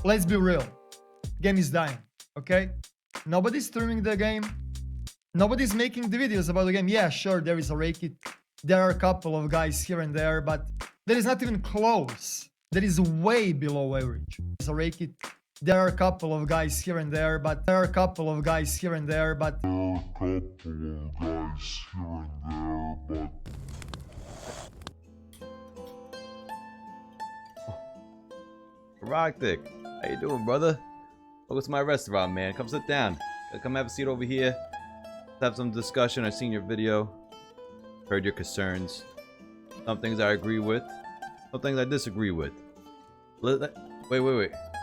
let's be real. Game is dying, okay? Nobody's streaming the game. Nobody's making the videos about the game. Yeah, sure, there is Eroktic. There are a couple of guys here and there, but that is not even close. That is way below average. Eroktic. There are a couple of guys here and there, but Eroktic, how you doing, brother? Welcome to my restaurant, man. Come sit down. Come have a seat over here. Let's have some discussion. I've seen your video. Heard your concerns. Some things I agree with. Some things I disagree with. Wait.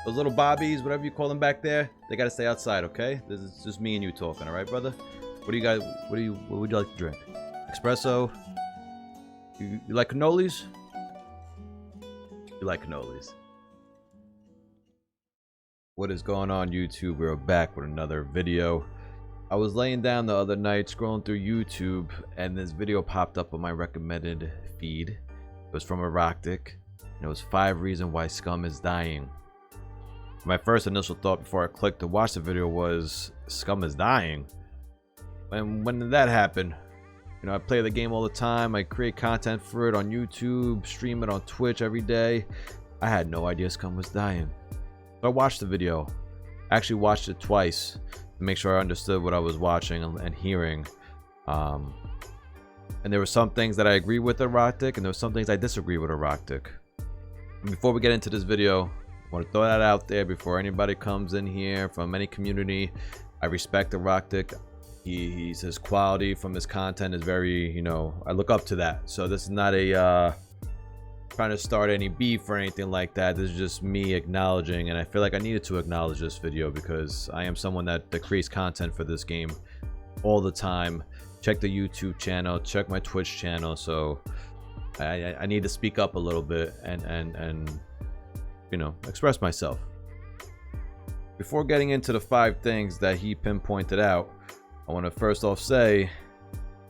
Those little bobbies, whatever you call them back there, they gotta stay outside, okay? This is just me and you talking, alright, brother? What do you guys, what would you like to drink? Espresso? You like cannolis? You like cannolis. What is going on, YouTube? We're back with another video. I was laying down the other night scrolling through YouTube and this video popped up on my recommended feed. It was from Eroktic and it was 5 reasons why SCUM is dying. My first initial thought before I clicked to watch the video was SCUM is dying. And when did that happen? You know, I play the game all the time. I create content for it on YouTube, stream it on Twitch every day. I had no idea SCUM was dying. So I watched the video. I actually watched it twice to make sure I understood what I was watching and hearing. And there were some things that I agree with Eroktic, and there were some things I disagree with Eroktic. And before we get into this video, I want to throw that out there before anybody comes in here from any community. I respect Eroktic. His quality from his content is very, you know, I look up to that. So this is not a trying to start any beef or anything like that. This is just me acknowledging, and I feel like I needed to acknowledge this video because I am someone that creates content for this game all the time. Check the YouTube channel, check my Twitch channel. So I need to speak up a little bit and you know, express myself. Before getting into the 5 things that he pinpointed out, I want to first off say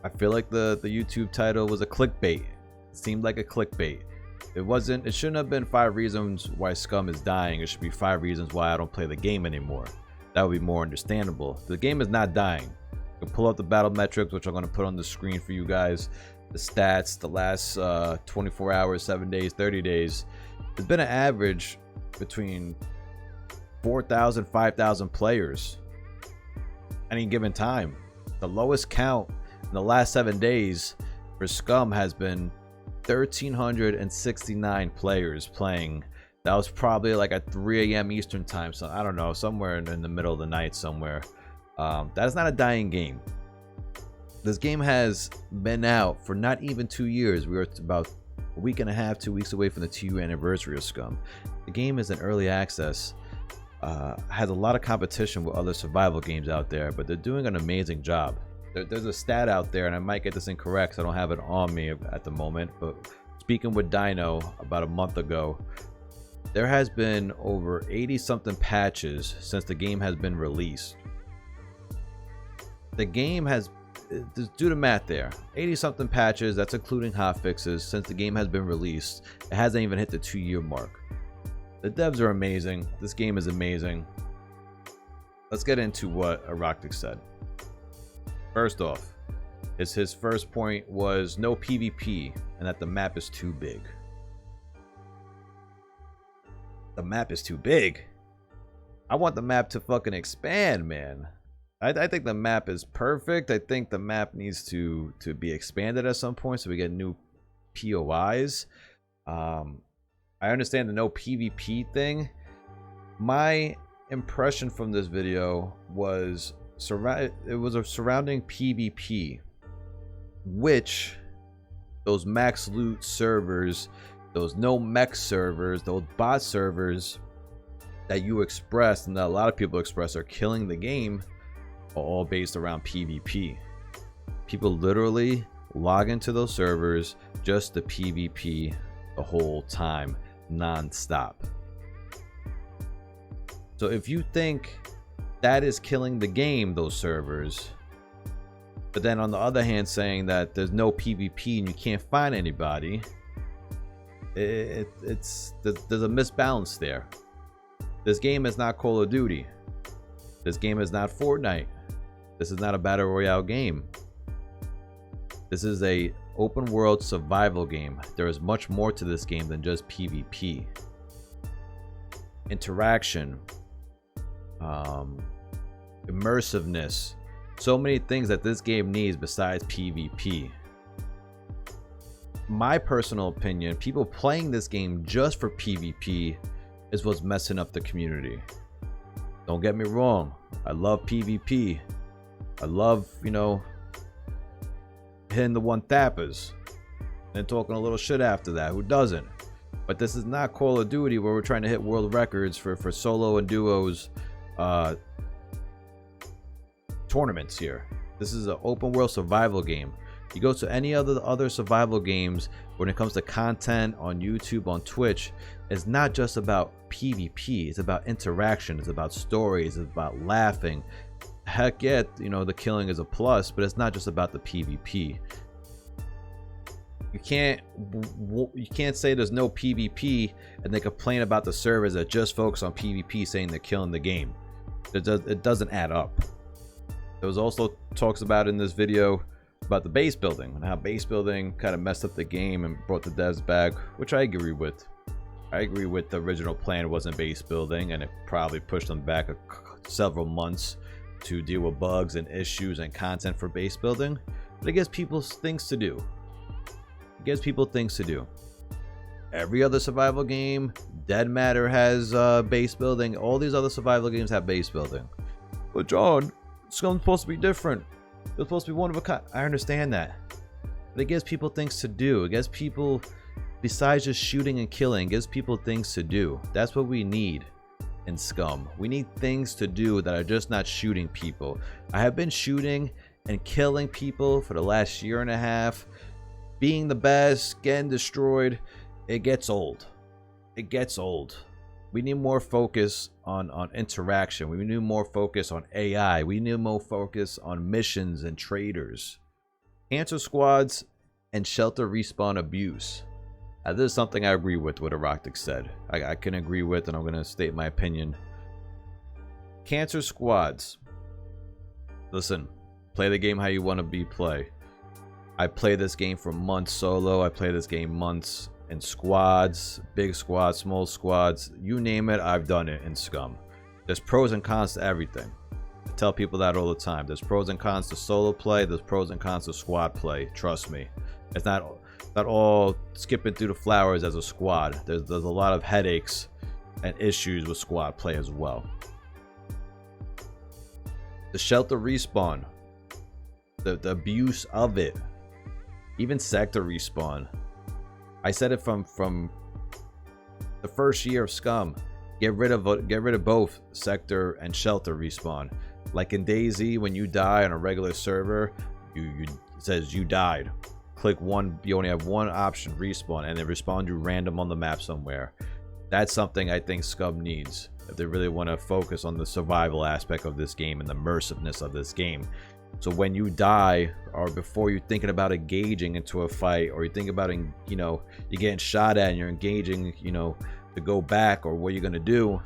I feel like the YouTube title was a clickbait. It seemed like a clickbait. It shouldn't have been 5 reasons why SCUM is dying. It should be 5 reasons why I don't play the game anymore. That would be more understandable. The game is not dying. You can pull up the battle metrics, which I'm going to put on the screen for you guys. The stats, the last 24 hours, 7 days, 30 days. There's been an average between 4,000, 5,000 players any given time. The lowest count in the last 7 days for SCUM has been 1,369 players playing. That was probably like at 3 a.m. Eastern time, so I don't know, somewhere in the middle of the night somewhere. That is not a dying game. This game has been out for not even 2 years. We were about a week and a half, 2 weeks away from the 2-year anniversary of SCUM. The game is in early access. Has a lot of competition with other survival games out there, but they're doing an amazing job. There's a stat out there, and I might get this incorrect, so I don't have it on me at the moment, but speaking with Dino about a month ago, there has been over 80 something patches since the game has been released. The game has, just do the math there, 80 something patches, that's including hotfixes, since the game has been released. It hasn't even hit the 2-year mark. The devs are amazing. This game is amazing. Let's get into what Eroktic said. First off, his first point was no PvP and that the map is too big. The map is too big? I want the map to fucking expand, man. I think the map is perfect. I think the map needs to be expanded at some point so we get new POIs. I understand the no PvP thing. My impression from this video was surrounding PvP, which those max loot servers, those no mech servers, those bot servers that you expressed and that a lot of people express are killing the game, are all based around PvP. People literally log into those servers just to PvP the whole time, non-stop. So if you think that is killing the game, those servers, but then on the other hand saying that there's no PvP and you can't find anybody, there's a misbalance there. This game is not Call of Duty. This game is not Fortnite. This is not a battle royale game. This is a open world survival game. There is much more to this game than just PvP. Interaction, immersiveness, so many things that this game needs besides PvP. My personal opinion, people playing this game just for PvP is what's messing up the community. Don't get me wrong, I love PvP. I love, you know, hitting the one tappers and talking a little shit after that. Who doesn't? But this is not Call of Duty where we're trying to hit world records for solo and duos tournaments here. This is an open world survival game. You go to any other survival games when it comes to content on YouTube, on Twitch, it's not just about PvP. It's about interaction. It's about stories. It's about laughing. Heck yeah, you know, the killing is a plus, but it's not just about the PvP. You can't say there's no PvP and then complain about the servers that just focus on PvP saying they're killing the game. It doesn't add up. There was also talks about in this video about the base building and how base building kind of messed up the game and brought the devs back, which I agree with. I agree with the original plan wasn't base building, and it probably pushed them back several months to deal with bugs and issues and content for base building. But it gives people things to do. It gives people things to do. Every other survival game, Dead Matter has base building. All these other survival games have base building. But John, SCUM's supposed to be different. It's supposed to be one of a kind. I understand that. But it gives people things to do. It gives people, besides just shooting and killing, it gives people things to do. That's what we need in SCUM. We need things to do that are just not shooting people. I have been shooting and killing people for the last year and a half. Being the best, getting destroyed, it gets old. It gets old. We need more focus on interaction. We need more focus on AI. We need more focus on missions and traders. Cancer squads and shelter respawn abuse. This is something I agree with what Eroktic said. I can agree with, and I'm going to state my opinion. Cancer squads. Listen, play the game how you want to play. I play this game for months solo. I play this game months in squads, big squads, small squads, you name it, I've done it in SCUM. There's pros and cons to everything. I tell people that all the time. There's pros and cons to solo play. There's pros and cons to squad play. Trust me. It's not all skipping through the flowers as a squad. There's a lot of headaches and issues with squad play as well. The shelter respawn, the abuse of it, even sector respawn. I said it from the first year of SCUM. Get rid of both sector and shelter respawn. Like in DayZ, when you die on a regular server, it says you died. Click one. You only have one option, respawn, and they respawn you random on the map somewhere. That's something I think SCUM needs if they really want to focus on the survival aspect of this game and the immersiveness of this game. So when you die, or before you're thinking about engaging into a fight, or you think about, you know, you're getting shot at and you're engaging, you know, to go back or what you're gonna do,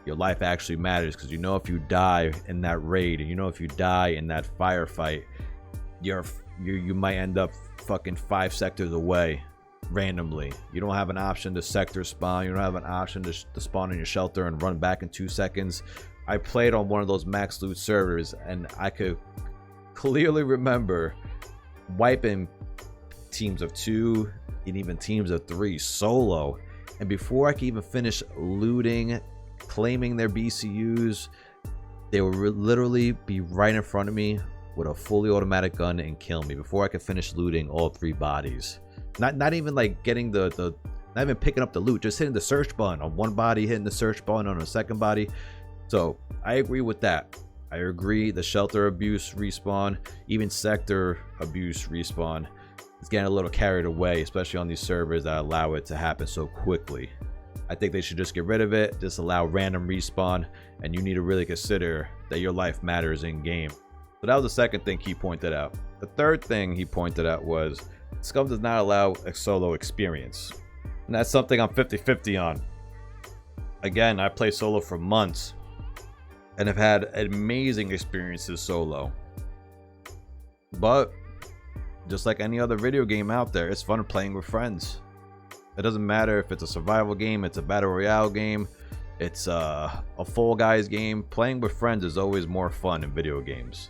your life actually matters, because you know if you die in that raid, and you know if you die in that firefight, you might end up fucking 5 sectors away randomly. You don't have an option to sector spawn. You don't have an option to spawn in your shelter and run back in 2 seconds. I played on one of those max loot servers, and I could clearly remember wiping teams of 2 and even teams of 3 solo, and before I could even finish looting, claiming their BCUs, they would literally be right in front of me with a fully automatic gun and kill me before I could finish looting all 3 bodies. Not even like getting not even picking up the loot, just hitting the search button on one body, hitting the search button on a second body. So I agree with that. I agree the shelter abuse respawn, even sector abuse respawn, is getting a little carried away, especially on these servers that allow it to happen so quickly. I think they should just get rid of it, just allow random respawn, and you need to really consider that your life matters in game. So that was the second thing he pointed out. The third thing he pointed out was SCUM does not allow a solo experience. And that's something I'm 50-50 on. Again, I play solo for months and have had amazing experiences solo. But just like any other video game out there, it's fun playing with friends. It doesn't matter if it's a survival game, it's a battle royale game, it's a Fall Guys game. Playing with friends is always more fun in video games.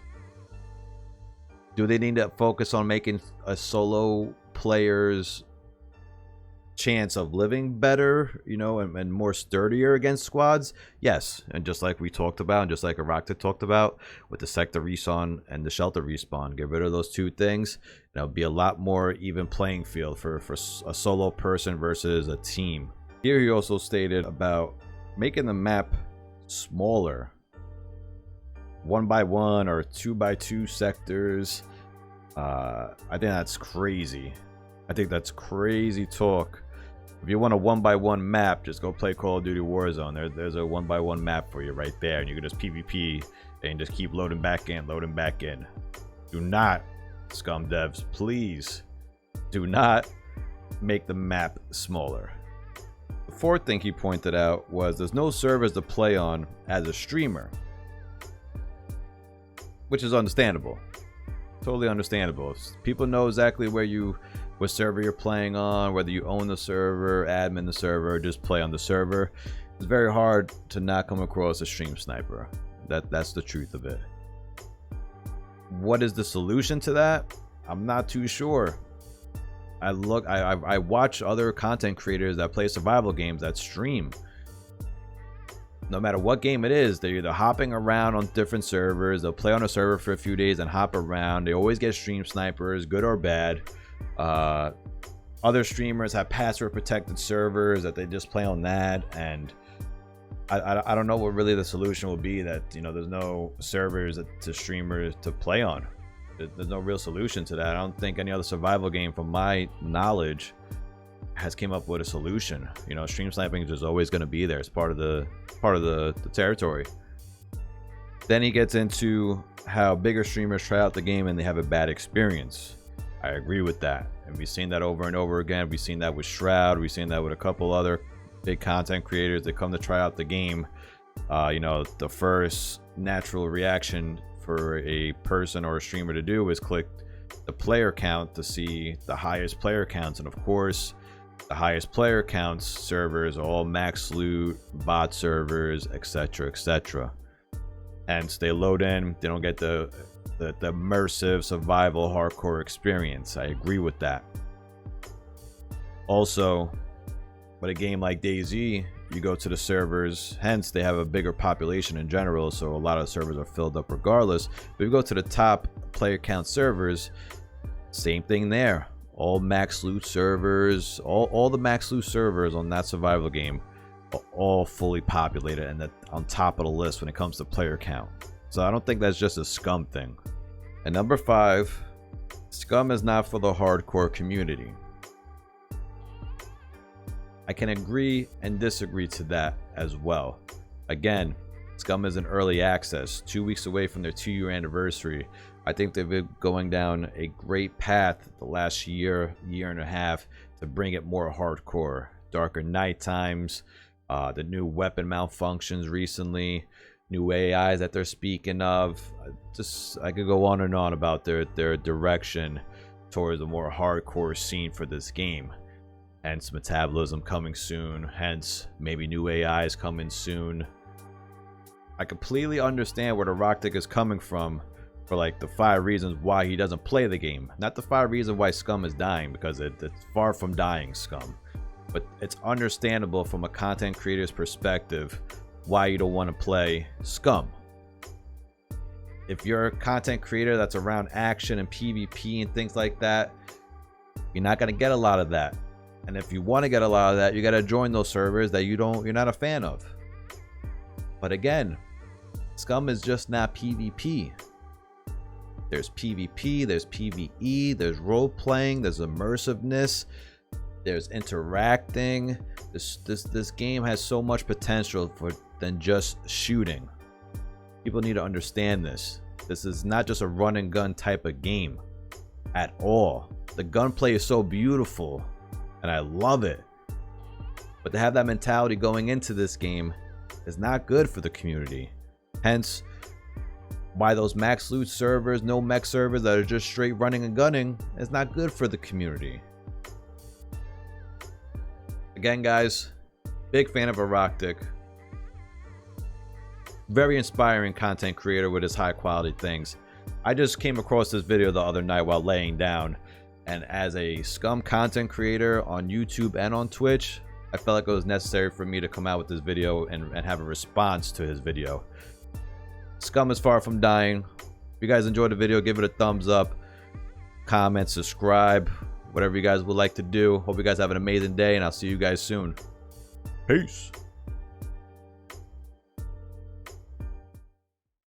Do they need to focus on making a solo player's chance of living better, you know, and more sturdier against squads? Yes. And just like we talked about, and just like Eroktic talked about with the sector respawn and the shelter respawn, get rid of those two things, and it'll be a lot more even playing field for a solo person versus a team. Here he also stated about making the map smaller, 1x1 or 2x2 sectors. I think that's crazy. I think that's crazy talk. If you want a 1x1 map, just go play Call of Duty Warzone. There's a 1x1 map for you right there, and you can just PvP and just keep loading back in, loading back in. Do not, SCUM devs, please do not make the map smaller. The fourth thing he pointed out was there's no servers to play on as a streamer, which is understandable. Totally understandable. People know exactly what server you're playing on, whether you own the server, admin the server, or just play on the server. It's very hard to not come across a stream sniper. That's the truth of it. What is the solution to that? I'm not too sure. I watch other content creators that play survival games that stream. No matter what game it is, they're either hopping around on different servers, they'll play on a server for a few days and hop around. They always get stream snipers, good or bad. Other streamers have password protected servers that they just play on that, and I don't know what really the solution will be, that, you know, there's no servers to streamers to play on. There's no real solution to that. I don't think any other survival game, from my knowledge, has came up with a solution. You know, stream sniping is just always going to be there. It's part of the territory. Then he gets into how bigger streamers try out the game and they have a bad experience. I agree with that, and we've seen that over and over again. We've seen that with Shroud. We've seen that with a couple other big content creators that come to try out the game. You know, the first natural reaction for a person or a streamer to do is click the player count to see the highest player counts, and of course the highest player counts servers are all max loot, bot servers, etc, etc. Hence they load in, they don't get the immersive survival hardcore experience. I agree with that. Also, with a game like DayZ, you go to the servers, hence they have a bigger population in general, so a lot of servers are filled up regardless. But you go to the top player count servers, same thing there. All max loot servers, all the max loot servers on that survival game are all fully populated and on top of the list when it comes to player count. So I don't think that's just a SCUM thing. And number 5, SCUM is not for the hardcore community. I can agree and disagree to that as well. Again, SCUM is in early access, 2 weeks away from their 2-year anniversary. I think they've been going down a great path the last year and a half to bring it more hardcore. Darker night times, the new weapon malfunctions recently, new AIs that they're speaking of. Just, I could go on and on about their direction towards a more hardcore scene for this game. Hence metabolism coming soon, hence maybe new AIs coming soon. I completely understand where Eroktic is coming from for like the 5 reasons why he doesn't play the game. Not the 5 reasons why SCUM is dying, because it's far from dying, SCUM. But it's understandable from a content creator's perspective why you don't want to play SCUM. If you're a content creator that's around action and PvP and things like that, you're not going to get a lot of that. And if you want to get a lot of that, you got to join those servers that you're not a fan of. But again, SCUM is just not PvP. There's PvP, there's PvE, there's role playing, there's immersiveness, there's interacting. This game has so much potential for than just shooting. People need to understand this. This is not just a run and gun type of game at all. The gunplay is so beautiful and I love it. But to have that mentality going into this game is not good for the community. Hence, why those max loot servers, no mech servers that are just straight running and gunning is not good for the community. Again, guys, big fan of Eroktic. Very inspiring content creator with his high quality things. I just came across this video the other night while laying down, and as a SCUM content creator on YouTube and on Twitch, I felt like it was necessary for me to come out with this video and have a response to his video. SCUM is far from dying. If you guys enjoyed the video, give it a thumbs up, comment, subscribe, whatever you guys would like to do. Hope you guys have an amazing day, and I'll see you guys soon. Peace.